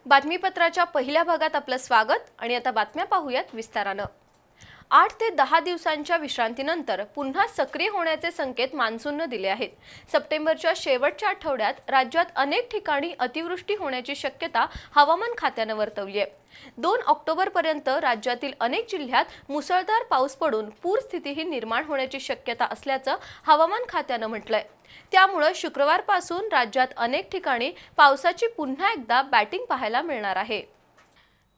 बातमीपत्राच्या पहिल्या भागात आपलं स्वागत आणि आता बातम्या पाहूयात विस्तारानं। 8 ते 10 दिवसांच्या विश्रांतीनंतर पुन्हा सक्रिय होण्याचे संकेत मान्सूनने दिले आहेत। सप्टेंबरच्या शेवटच्या आठवड्यात राज्यात अनेक ठिकाणी अतिवृष्टी होण्याची शक्यता हवामान खात्याने वर्तवली आहे। 2 ऑक्टोबर पर्यंत राज्यातील अनेक जिल्ह्यात मुसळधार पाऊस पडून पूरस्थितीही निर्माण होण्याची शक्यता असल्याचं हवामान खात्याने म्हटलंय। त्यामुळे शुक्रवारपासून राज्यात अनेक ठिकाणी पावसाची पुन्हा एकदा बॅटिंग पाहायला मिळणार आहे।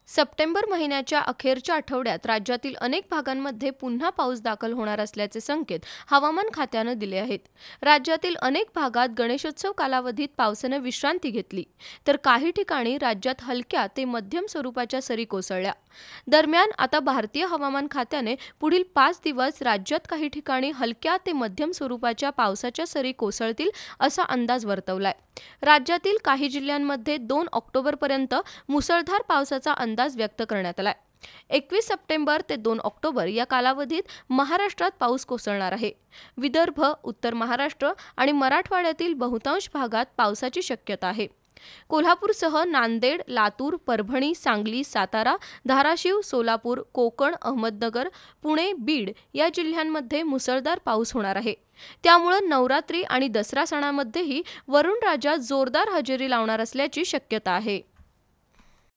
सप्टेंबर महिन्याच्या अखेरच्या आठवड्यात राज्यातील अनेक भागांमध्ये पुन्हा पाऊस दाखल होणार असल्याचे संकेत हवामान खात्याने दिले आहेत। राज्यातील अनेक भागात गणेशोत्सव कालावधीत पावसाने विश्रांती घेतली, तर काही ठिकाणी राज्यात हलक्या ते मध्यम स्वरूपाच्या सरी कोसळल्या। दरम्यान आता भारतीय हवामान खात्याने पुढील 5 दिवस राज्यात काही ठिकाणी हलक्या ते मध्यम स्वरूपाच्या पावसाच्या सरी कोसळतील असा अंदाज वर्तवलाय। राज्यातील काही जिल्ह्यांमध्ये 2 ऑक्टोबर पर्यंत मुसळधार पावसाचा अंदाज व्यक्त करण्यात आलाय। 21 सप्टेंबर ते 2 ऑक्टोबर या कालावधीत महाराष्ट्रात पाऊस कोसळणार आहे। विदर्भ, उत्तर महाराष्ट्र आणि मराठवाड्यातील बहुतांश भागात पावसाची शक्यता आहे। कोल्हापूरसह नांदेड, लातूर, परभणी, सांगली, सातारा, धाराशिव, सोलापूर, कोकण, अहमदनगर, पुणे, बीड या जिल्ह्यांमध्ये मुसळधार पाऊस होणार आहे। त्यामुळे नवरात्री आणि दसरा सणामध्येही वरुण राजा जोरदार हजेरी लावणार असल्याची शक्यता आहे।